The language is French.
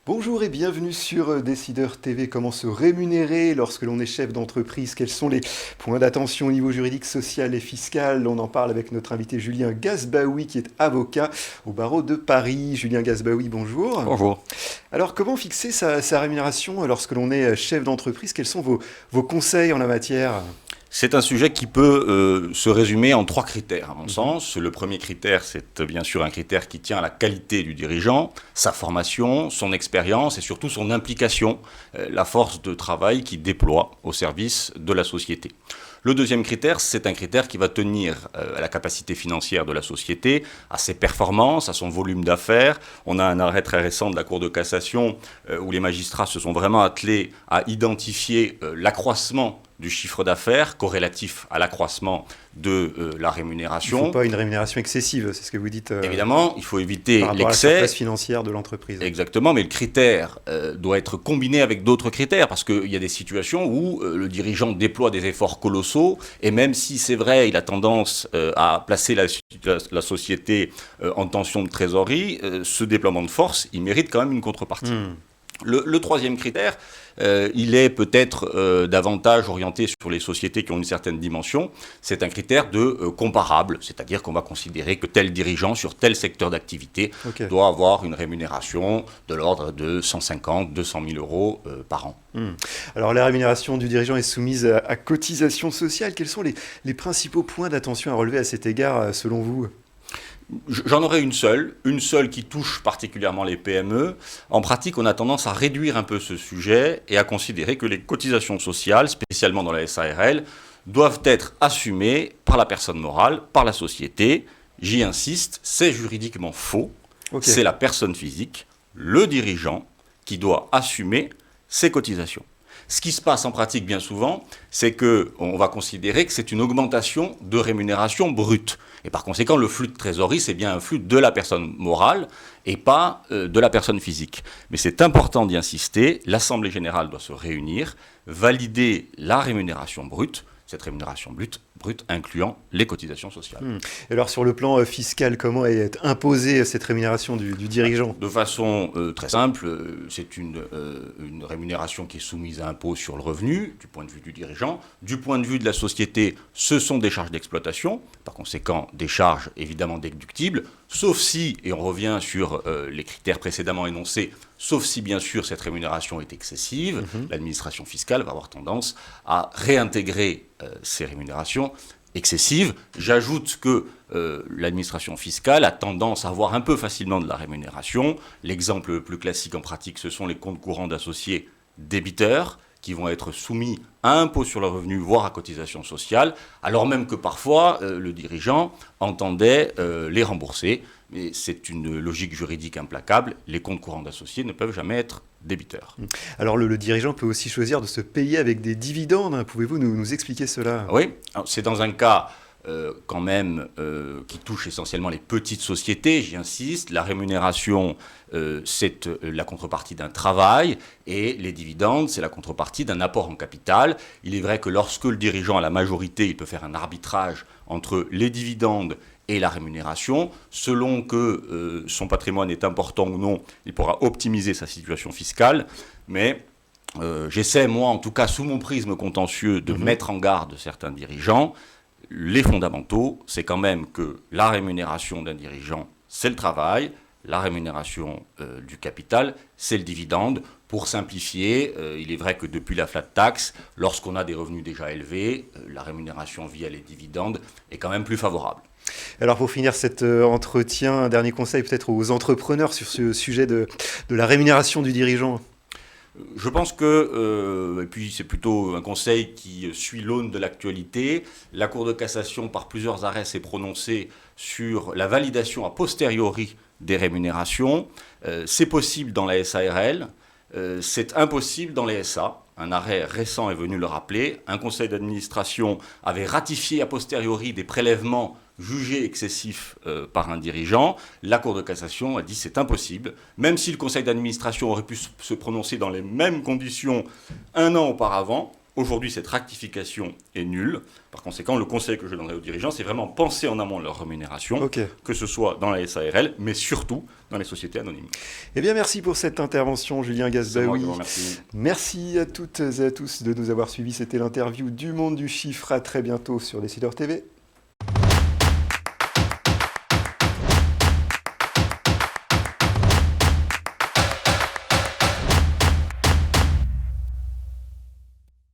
Bonjour et bienvenue sur Décideur TV. Comment se rémunérer lorsque l'on est chef d'entreprise? Quels sont les points d'attention au niveau juridique, social et fiscal? On en parle avec notre invité Julien Gazbaoui qui est avocat au barreau de Paris. Julien Gazbaoui, bonjour. Bonjour. Alors comment fixer sa rémunération lorsque l'on est chef d'entreprise? Quels sont vos conseils en la matière? C'est un sujet qui peut se résumer en 3 critères, à mon sens. Le premier critère, c'est bien sûr un critère qui tient à la qualité du dirigeant, sa formation, son expérience et surtout son implication, la force de travail qu'il déploie au service de la société. Le deuxième critère, c'est un critère qui va tenir à la capacité financière de la société, à ses performances, à son volume d'affaires. On a un arrêt très récent de la Cour de cassation où les magistrats se sont vraiment attelés à identifier l'accroissement du chiffre d'affaires corrélatif à l'accroissement de la rémunération. Il ne faut pas une rémunération excessive, c'est ce que vous dites. Évidemment, il faut éviter par rapport l'excès. à la surface financière de l'entreprise. Exactement, mais le critère doit être combiné avec d'autres critères, parce qu'il y a des situations où le dirigeant déploie des efforts colossaux, et même si c'est vrai, il a tendance à placer la société en tension de trésorerie, ce déploiement de force, il mérite quand même une contrepartie. Le troisième critère, il est peut-être davantage orienté sur les sociétés qui ont une certaine dimension. C'est un critère de comparable, c'est-à-dire qu'on va considérer que tel dirigeant sur tel secteur d'activité doit avoir une rémunération de l'ordre de 150 200 000 euros par an. Alors la rémunération du dirigeant est soumise à cotisation sociale. Quels sont les principaux points d'attention à relever à cet égard selon vous ? J'en aurais une seule qui touche particulièrement les PME. En pratique, on a tendance à réduire un peu ce sujet et à considérer que les cotisations sociales, spécialement dans la SARL, doivent être assumées par la personne morale, par la société. J'y insiste, c'est juridiquement faux. C'est la personne physique, le dirigeant, qui doit assumer ses cotisations. Ce qui se passe en pratique bien souvent, c'est qu'on va considérer que c'est une augmentation de rémunération brute. Et par conséquent, le flux de trésorerie, c'est bien un flux de la personne morale et pas de la personne physique. Mais c'est important d'y insister, l'Assemblée générale doit se réunir, valider la rémunération brute, cette rémunération brute incluant les cotisations sociales. Et alors sur le plan fiscal, comment est imposée cette rémunération du dirigeant ? De façon très simple, c'est une rémunération qui est soumise à impôt sur le revenu, du point de vue du dirigeant. Du point de vue de la société, ce sont des charges d'exploitation, par conséquent des charges évidemment déductibles, sauf si, et on revient sur les critères précédemment énoncés, sauf si bien sûr cette rémunération est excessive, l'administration fiscale va avoir tendance à réintégrer ces rémunérations excessives. J'ajoute que l'administration fiscale a tendance à avoir un peu facilement de la rémunération. L'exemple le plus classique en pratique, ce sont les comptes courants d'associés débiteurs qui vont être soumis à impôt sur le revenu, voire à cotisation sociale, alors même que parfois le dirigeant entendait les rembourser. Mais c'est une logique juridique implacable. Les comptes courants d'associés ne peuvent jamais être débiteurs. Alors le dirigeant peut aussi choisir de se payer avec des dividendes. Pouvez-vous nous expliquer cela ? Oui, c'est dans un cas quand même qui touche essentiellement les petites sociétés, j'y insiste. La rémunération, c'est la contrepartie d'un travail et les dividendes, c'est la contrepartie d'un apport en capital. Il est vrai que lorsque le dirigeant a la majorité, il peut faire un arbitrage entre les dividendes et la rémunération. Selon que son patrimoine est important ou non, il pourra optimiser sa situation fiscale. Mais j'essaie, moi, en tout cas, sous mon prisme contentieux, de mettre en garde certains dirigeants. Les fondamentaux, c'est quand même que la rémunération d'un dirigeant, c'est le travail. La rémunération du capital, c'est le dividende. Pour simplifier, il est vrai que depuis la flat tax, lorsqu'on a des revenus déjà élevés, la rémunération via les dividendes est quand même plus favorable. Alors pour finir cet entretien, un dernier conseil peut-être aux entrepreneurs sur ce sujet de la rémunération du dirigeant. Je pense que, et puis c'est plutôt un conseil qui suit l'aune de l'actualité, la Cour de cassation par plusieurs arrêts s'est prononcée sur la validation a posteriori des rémunérations. C'est possible dans la SARL, c'est impossible dans les SA. Un arrêt récent est venu le rappeler. Un conseil d'administration avait ratifié a posteriori des prélèvements jugés excessifs par un dirigeant. La Cour de cassation a dit c'est impossible. Même si le conseil d'administration aurait pu se prononcer dans les mêmes conditions un an auparavant, Aujourd'hui, cette rectification est nulle. Par conséquent, le conseil que je donnerai aux dirigeants, c'est vraiment penser en amont de leur rémunération, que ce soit dans la SARL, mais surtout dans les sociétés anonymes. Eh bien, merci pour cette intervention, Julien Gazbaoui. Merci à toutes et à tous de nous avoir suivis. C'était l'interview du Monde du Chiffre. À très bientôt sur Décideur TV.